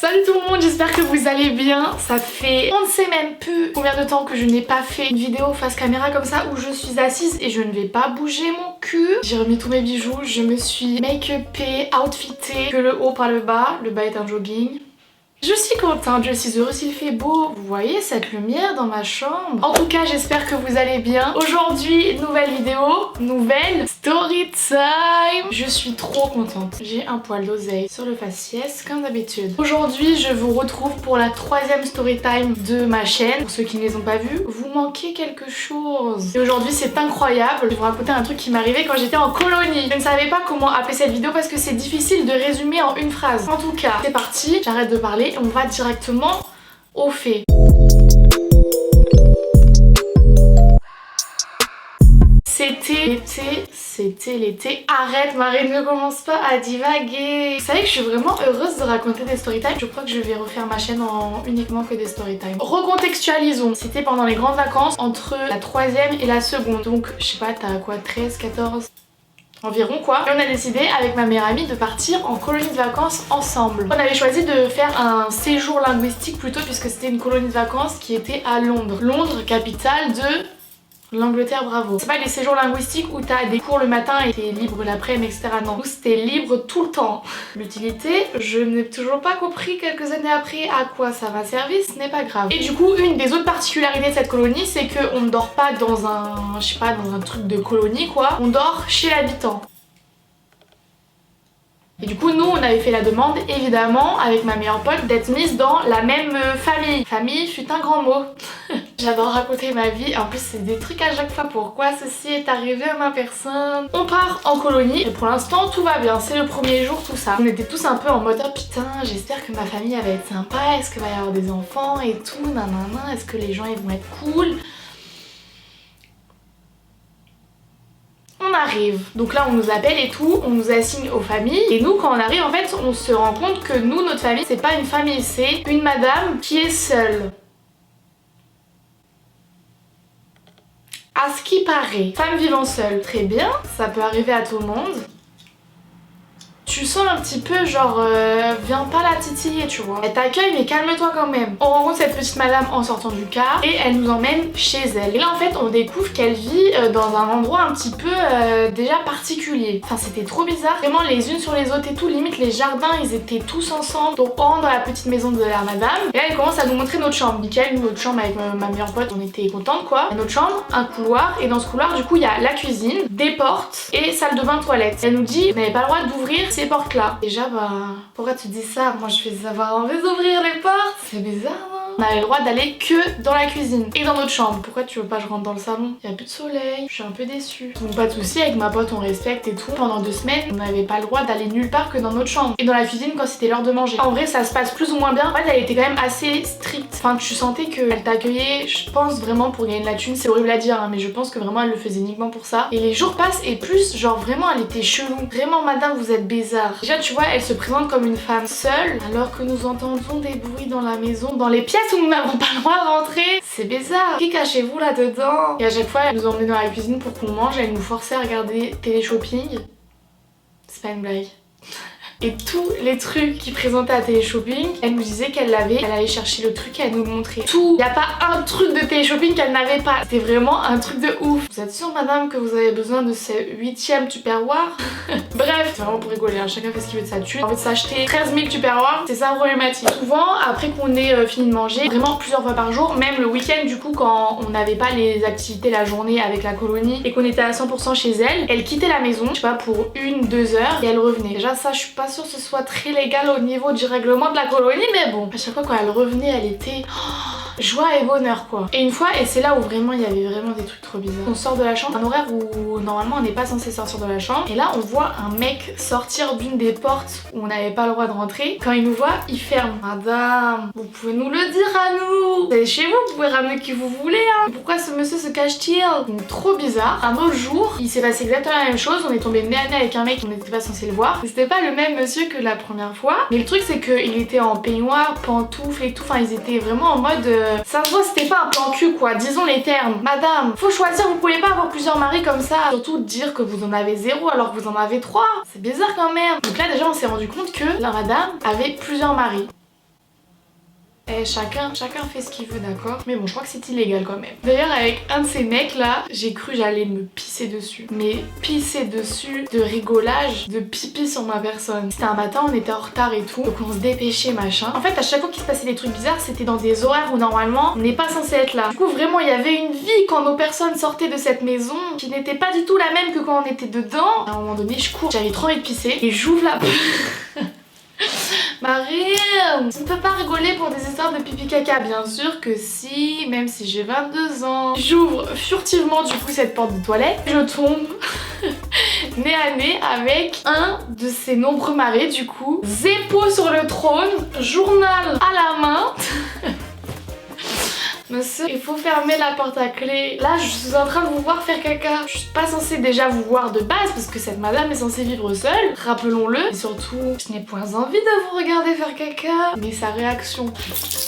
Salut tout le monde, j'espère que vous allez bien. Ça fait, on ne sait même plus combien de temps que je n'ai pas fait une vidéo face caméra comme ça où je suis assise et je ne vais pas bouger mon cul. J'ai remis tous mes bijoux, je me suis make-upée, outfitée, que le haut par le bas est un jogging. Je suis contente, je suis heureuse, il fait beau. Vous voyez cette lumière dans ma chambre? En tout cas, j'espère que vous allez bien. Aujourd'hui, nouvelle vidéo, nouvelle story time. Je suis trop contente. J'ai un poil d'oseille sur le faciès comme d'habitude. Aujourd'hui, je vous retrouve pour la troisième story time de ma chaîne. Pour ceux qui ne les ont pas vues, vous manquez quelque chose. Et aujourd'hui, c'est incroyable. Je vais vous raconter un truc qui m'est arrivé quand j'étais en colonie. Je ne savais pas comment appeler cette vidéo parce que c'est difficile de résumer en une phrase. En tout cas, c'est parti. J'arrête de parler. On va directement au fait. C'était l'été. Arrête Marine, ne commence pas à divaguer. Vous savez que je suis vraiment heureuse de raconter des storytime. Je crois que je vais refaire ma chaîne en uniquement que des storytime. Recontextualisons. C'était pendant les grandes vacances entre la troisième et la seconde. Donc je sais pas, t'as quoi, 13, 14 environ quoi. Et on a décidé avec ma meilleure amie de partir en colonie de vacances ensemble. On avait choisi de faire un séjour linguistique plutôt puisque c'était une colonie de vacances qui était à Londres. Londres, capitale de l'Angleterre, bravo. C'est pas les séjours linguistiques où t'as des cours le matin et t'es libre l'après-midi, etc. Non, nous c'était libre tout le temps. L'utilité, je n'ai toujours pas compris quelques années après à quoi ça va servir, ce n'est pas grave. Et du coup, une des autres particularités de cette colonie, c'est qu'on ne dort pas dans un, je sais pas, dans un truc de colonie quoi. On dort chez l'habitant. Et du coup, nous, on avait fait la demande, évidemment, avec ma meilleure pote, d'être mise dans la même famille. Famille fut un grand mot. J'adore raconter ma vie. En plus, c'est des trucs à chaque fois. Pourquoi ceci est arrivé à ma personne? On part en colonie et pour l'instant, tout va bien. C'est le premier jour, tout ça. On était tous un peu en mode, oh putain, j'espère que ma famille va être sympa. Est-ce qu'il va y avoir des enfants et tout, nanana. Est-ce que les gens, ils vont être cool? On arrive, donc là on nous appelle et tout, on nous assigne aux familles et nous quand on arrive en fait on se rend compte que nous notre famille c'est pas une famille, c'est une madame qui est seule. À ce qui paraît, femme vivant seule, très bien, ça peut arriver à tout le monde. Tu sens un petit peu genre viens pas la titiller tu vois. Elle t'accueille mais calme-toi quand même. On rencontre cette petite madame en sortant du car et elle nous emmène chez elle. Et là en fait on découvre qu'elle vit dans un endroit un petit peu déjà particulier. Enfin c'était trop bizarre. Vraiment les unes sur les autres et tout. Limite les jardins ils étaient tous ensemble. Donc on rentre dans la petite maison de la madame. Et là elle commence à nous montrer notre chambre. Nickel, nous notre chambre avec ma meilleure pote on était contente quoi. Notre chambre, un couloir et dans ce couloir du coup il y a la cuisine, des portes et salle de bain toilette. Elle nous dit vous n'avez pas le droit d'ouvrir ces portes là. Déjà bah pourquoi tu dis ça? Moi je vais avoir envie d'ouvrir les portes. C'est bizarre non? On avait le droit d'aller que dans la cuisine et dans notre chambre. Pourquoi tu veux pas que je rentre dans le salon? Il y a plus de soleil, je suis un peu déçue. Donc pas de soucis, avec ma pote on respecte et tout. Pendant 2 semaines on n'avait pas le droit d'aller nulle part que dans notre chambre et dans la cuisine quand c'était l'heure de manger. En vrai ça se passe plus ou moins bien. En fait elle était quand même assez stricte. Enfin tu sentais qu'elle t'accueillait, je pense vraiment pour gagner de la thune. C'est horrible à dire hein, mais je pense que vraiment elle le faisait uniquement pour ça. Et les jours passent et plus genre vraiment elle était chelou. Vraiment madame vous êtes bizarre. Déjà tu vois elle se présente comme une femme seule alors que nous entendons des bruits dans la maison, dans les pièces où nous n'avons pas le droit de rentrer. C'est bizarre. Qui cachez-vous là-dedans? Et à chaque fois elle nous emmenait dans la cuisine pour qu'on mange, elle nous forçait à regarder télé-shopping. C'est pas une blague. Et tous les trucs qui présentaient à Télé-Shopping, elle nous disait qu'elle l'avait, elle allait chercher le truc et elle nous le montrait. Tout, y a pas un truc de Télé-Shopping qu'elle n'avait pas. C'était vraiment un truc de ouf. Vous êtes sûre madame que vous avez besoin de ce 8e Tupperware? Bref, c'est vraiment pour rigoler, hein. Chacun fait ce qu'il veut de sa thune. En fait s'acheter 13 000 Tupperware, c'est ça problématique. Souvent, après qu'on ait fini de manger, vraiment plusieurs fois par jour, même le week-end du coup quand on n'avait pas les activités la journée avec la colonie et qu'on était à 100% chez elle, elle quittait la maison, je sais pas, pour 1-2 heures et elle revenait. Déjà ça je suis pas sûre que ce soit très légal au niveau du règlement de la colonie mais bon, à chaque fois quand elle revenait elle était joie et bonheur quoi. Et une fois, et c'est là où vraiment il y avait vraiment des trucs trop bizarres, on sort de la chambre, un horaire où normalement on n'est pas censé sortir de la chambre et là on voit un mec sortir d'une des portes où on n'avait pas le droit de rentrer. Quand il nous voit il ferme. Madame, vous pouvez nous le dire à nous, c'est chez vous, vous pouvez ramener qui vous voulez hein. Pourquoi ce monsieur se cache-t-il? Donc trop bizarre. Un autre jour il s'est passé exactement la même chose, on est tombé nez à nez avec un mec, on n'était pas censé le voir. C'était pas le même monsieur que la première fois mais le truc c'est qu'il était en peignoir, pantoufles et tout, enfin ils étaient vraiment en mode ça se voit c'était pas un plan cul quoi, disons les termes. Madame, faut choisir, vous pouvez pas avoir plusieurs maris comme ça. Surtout dire que vous en avez 0 alors que vous en avez 3. C'est bizarre quand même. Donc là déjà on s'est rendu compte que la madame avait plusieurs maris. Chacun fait ce qu'il veut, d'accord? Mais bon, je crois que c'est illégal quand même. D'ailleurs, avec un de ces mecs là, j'ai cru j'allais me pisser dessus. Mais pisser dessus de rigolage, de pipi sur ma personne. C'était un matin, on était en retard et tout, donc on se dépêchait machin. En fait, à chaque fois qu'il se passait des trucs bizarres, c'était dans des horaires où normalement on n'est pas censé être là. Du coup, vraiment, il y avait une vie quand nos personnes sortaient de cette maison qui n'était pas du tout la même que quand on était dedans. À un moment donné, je cours, j'avais trop envie de pisser et j'ouvre la Marie, tu ne peux pas rigoler pour des histoires de pipi caca. Bien sûr que si, même si j'ai 22 ans. J'ouvre furtivement du coup cette porte de toilette. Je tombe nez à nez avec un de ces nombreux marais du coup. Zépo sur le trône, journal à la main. Monsieur, il faut fermer la porte à clé. Là, je suis en train de vous voir faire caca. Je suis pas censée déjà vous voir de base parce que cette madame est censée vivre seule, rappelons-le. Et surtout, je n'ai point envie de vous regarder faire caca. Mais sa réaction,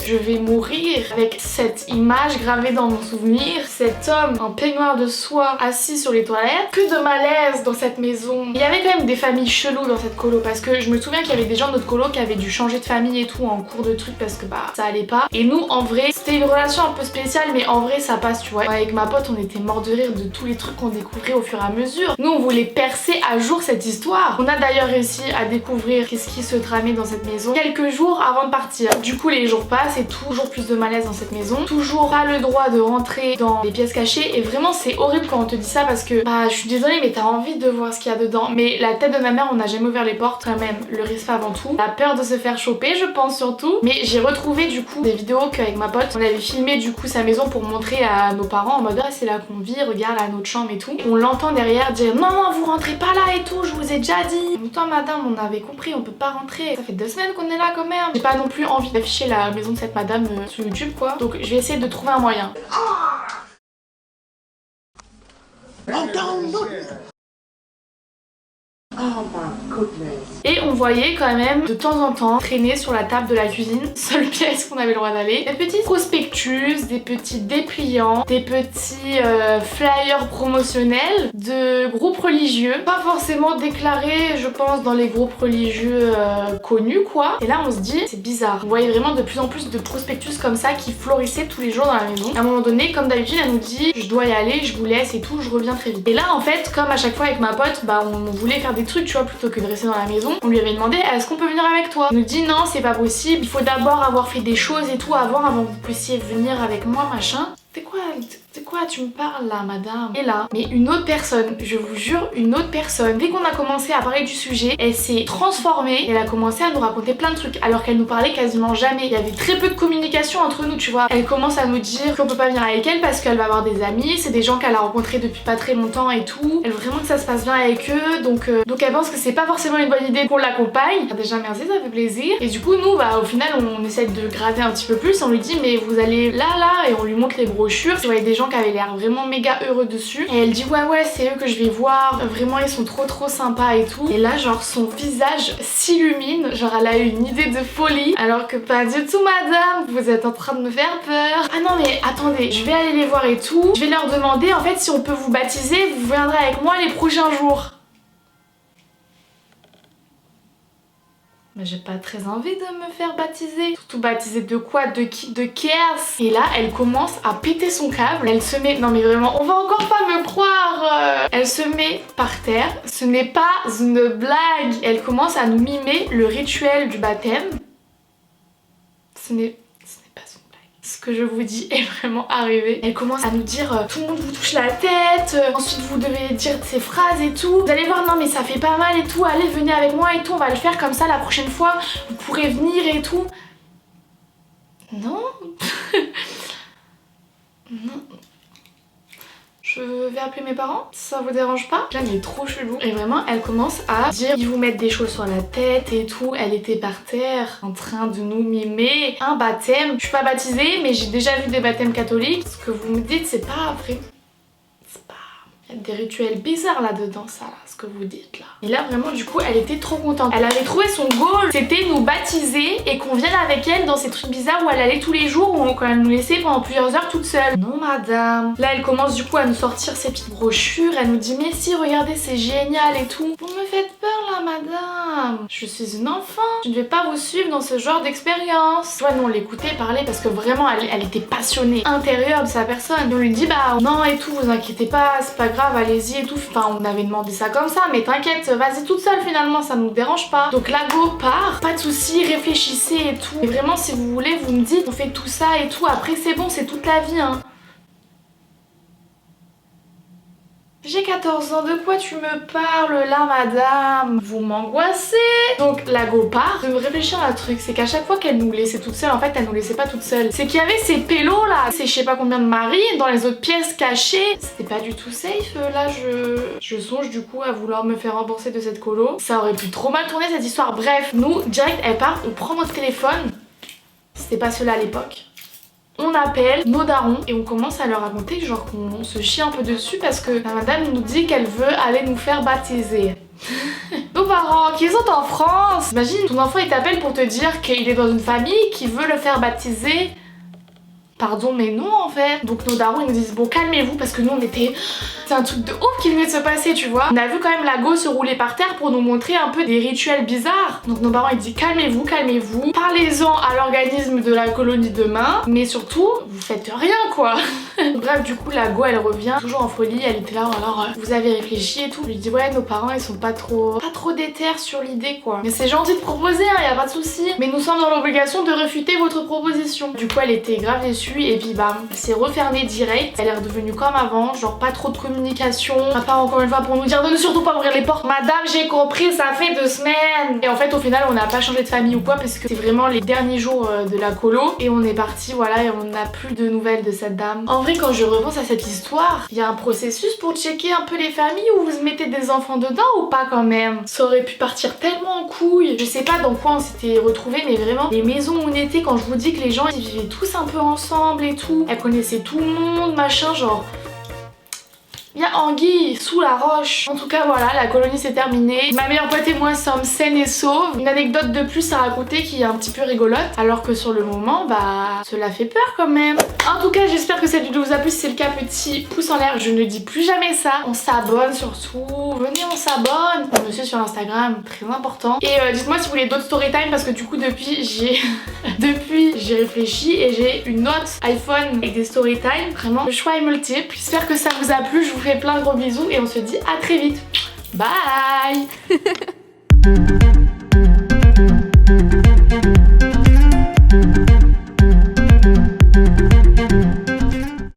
je vais mourir avec cette image gravée dans mon souvenir. Cet homme en peignoir de soie assis sur les toilettes. Que de malaise dans cette maison. Il y avait quand même des familles cheloues dans cette colo parce que je me souviens qu'il y avait des gens de notre colo qui avaient dû changer de famille et tout en cours de trucs parce que bah ça allait pas. Et nous, en vrai, c'était une relation un peu spécial mais en vrai ça passe, tu vois. Avec ma pote on était mort de rire de tous les trucs qu'on découvrait au fur et à mesure. Nous on voulait percer à jour cette histoire. On a d'ailleurs réussi à découvrir qu'est-ce qui se tramait dans cette maison quelques jours avant de partir. Du coup les jours passent et toujours plus de malaise dans cette maison. Toujours pas le droit de rentrer dans les pièces cachées et vraiment c'est horrible quand on te dit ça parce que bah je suis désolée mais t'as envie de voir ce qu'il y a dedans. Mais la tête de ma mère on n'a jamais ouvert les portes quand même. Le respect avant tout. La peur de se faire choper je pense surtout. Mais j'ai retrouvé du coup des vidéos qu'avec ma pote on avait filmé du coup sa maison pour montrer à nos parents en mode ah c'est là qu'on vit, regarde à notre chambre et tout. On l'entend derrière dire non non vous rentrez pas là et tout, je vous ai déjà dit. En même temps madame on avait compris, on peut pas rentrer. Ça fait 2 semaines qu'on est là quand même. J'ai pas non plus envie d'afficher la maison de cette madame sur YouTube quoi. Donc je vais essayer de trouver un moyen. Et on voyait quand même de temps en temps traîner sur la table de la cuisine, seule pièce qu'on avait le droit d'aller, des petits prospectus, des petits dépliants, des petits flyers promotionnels de groupes religieux, pas forcément déclarés je pense dans les groupes religieux connus quoi. Et là on se dit c'est bizarre, on voyait vraiment de plus en plus de prospectus comme ça qui florissaient tous les jours dans la maison. À un moment donné comme d'habitude elle nous dit je dois y aller, je vous laisse et tout, je reviens très vite. Et là en fait comme à chaque fois avec ma pote bah on voulait faire des trucs tu vois plutôt que de rester dans la maison. On lui avait demandé est-ce qu'on peut venir avec toi. Elle nous dit non c'est pas possible, il faut d'abord avoir fait des choses et tout avant que vous puissiez venir avec moi machin. C'est quoi tu me parles là madame? Et là, mais une autre personne, je vous jure une autre personne, dès qu'on a commencé à parler du sujet, elle s'est transformée et elle a commencé à nous raconter plein de trucs alors qu'elle nous parlait quasiment jamais. Il y avait très peu de communication entre nous tu vois. Elle commence à nous dire qu'on peut pas venir avec elle parce qu'elle va avoir des amis, c'est des gens qu'elle a rencontrés depuis pas très longtemps et tout. Elle veut vraiment que ça se passe bien avec eux donc elle pense que c'est pas forcément une bonne idée qu'on l'accompagne. Déjà merci ça fait plaisir. Et du coup nous bah au final on essaie de gratter un petit peu plus, on lui dit mais vous allez là et on lui montre les brochures. Tu vois des gens qui avaient l'air vraiment méga heureux dessus et elle dit ouais c'est eux que je vais voir, vraiment ils sont trop sympas et tout. Et là genre son visage s'illumine, genre elle a eu une idée de folie alors que pas du tout madame, vous êtes en train de me faire peur. Ah non mais attendez, je vais aller les voir et tout, je vais leur demander en fait si on peut vous baptiser, vous viendrez avec moi les prochains jours. Mais j'ai pas très envie de me faire baptiser. Surtout baptiser de quoi? De qui? De qu'est-ce? Et là, elle commence à péter son câble. Elle se met... Non mais vraiment, on va encore pas me croire. Elle se met par terre. Ce n'est pas une blague. Elle commence à nous mimer le rituel du baptême. Ce n'est pas une blague. Ce que je vous dis est vraiment arrivé. Elle commence à nous dire tout le monde vous touche la tête, ensuite vous devez dire ces phrases et tout. Vous allez voir, non mais ça fait pas mal et tout, allez venez avec moi et tout, on va le faire comme ça la prochaine fois, vous pourrez venir et tout. Non. Non. Je vais appeler mes parents, ça vous dérange pas? Là mais trop chelou. Et vraiment elle commence à dire ils vous mettent des choses sur la tête et tout. Elle était par terre en train de nous mimer un baptême. Je suis pas baptisée mais j'ai déjà vu des baptêmes catholiques. Ce que vous me dites c'est pas vrai. C'est pas... Il y a des rituels bizarres là-dedans ça là, ce que vous dites là. Et là vraiment du coup elle était trop contente. Elle avait trouvé son goal, c'était nous baptiser et qu'on vienne avec elle dans ces trucs bizarres où elle allait tous les jours ou quand elle nous laissait pendant plusieurs heures toute seule. Non madame. Là elle commence du coup à nous sortir ses petites brochures, elle nous dit mais si regardez c'est génial et tout. Vous me faites peur là madame, je suis une enfant, je ne vais pas vous suivre dans ce genre d'expérience. Ouais, nous on l'écoutait parler parce que vraiment elle était passionnée, intérieure de sa personne. Et on lui dit bah non et tout, vous inquiétez pas, c'est pas grave, allez-y et tout. Enfin, on avait demandé ça comme ça, mais t'inquiète, vas-y toute seule finalement, ça nous dérange pas. Donc la go part, pas de soucis, réfléchissez et tout. Et vraiment, si vous voulez, vous me dites, on fait tout ça et tout. Après, c'est bon, c'est toute la vie, hein. J'ai 14 ans, de quoi tu me parles là, madame? Vous m'angoissez. Donc la go part. De me réfléchir à un truc, c'est qu'à chaque fois qu'elle nous laissait toute seule, en fait elle nous laissait pas toute seule. C'est qu'il y avait ces pélos là, c'est je sais pas combien de maris dans les autres pièces cachées. C'était pas du tout safe. Là je songe du coup à vouloir me faire rembourser de cette colo. Ça aurait pu trop mal tourner cette histoire. Bref, nous direct elle part, on prend notre téléphone. C'était pas cela à l'époque. On appelle nos darons et on commence à leur raconter genre qu'on se chie un peu dessus parce que la madame nous dit qu'elle veut aller nous faire baptiser. Nos parents qui sont en France, imagine ton enfant il t'appelle pour te dire qu'il est dans une famille qui veut le faire baptiser. Pardon mais non en fait. Donc nos darons ils nous disent bon calmez-vous parce que nous on était... C'est un truc de ouf qui venait de se passer tu vois. On a vu quand même la go se rouler par terre pour nous montrer un peu des rituels bizarres. Donc nos parents ils disent calmez-vous, calmez-vous. Parlez-en à l'organisme de la colonie demain. Mais surtout vous faites rien quoi. Bref du coup la go elle revient toujours en folie. Elle était là alors vous avez réfléchi et tout. Je lui dis ouais nos parents ils sont pas trop déter sur l'idée quoi. Mais c'est gentil de proposer hein, y a pas de souci. Mais nous sommes dans l'obligation de refuter votre proposition. Du coup elle était grave déçue. Et puis bam, elle s'est refermée direct. Elle est redevenue comme avant, genre pas trop de communication. À part encore une fois pour nous dire de ne surtout pas ouvrir les portes. Madame, j'ai compris, ça fait 2 semaines. Et en fait, au final, on n'a pas changé de famille ou quoi parce que c'est vraiment les derniers jours de la colo. Et on est parti, voilà, et on n'a plus de nouvelles de cette dame. En vrai, quand je repense à cette histoire, il y a un processus pour checker un peu les familles où vous mettez des enfants dedans ou pas quand même. Ça aurait pu partir tellement en couille. Je sais pas dans quoi on s'était retrouvés, mais vraiment, les maisons où on était, quand je vous dis que les gens ils vivaient tous un peu ensemble et tout. Elle connaissait tout le monde, machin, genre... Il y a anguille sous la roche. En tout cas voilà, la colonie s'est terminée. Ma meilleure pote et moi sommes saines et sauves. Une anecdote de plus à raconter qui est un petit peu rigolote. Alors que sur le moment, bah cela fait peur quand même. En tout cas j'espère que cette vidéo vous a plu. Si c'est le cas, petit pouce en l'air. Je ne dis plus jamais ça. On s'abonne surtout. Venez on s'abonne. On me suit sur Instagram, très important. Et dites-moi si vous voulez d'autres story time parce que du coup depuis j'ai réfléchi et j'ai une autre iPhone avec des story time. Vraiment le choix est multiple. J'espère que ça vous a plu. Je vous fais plein de gros bisous et on se dit à très vite. Bye.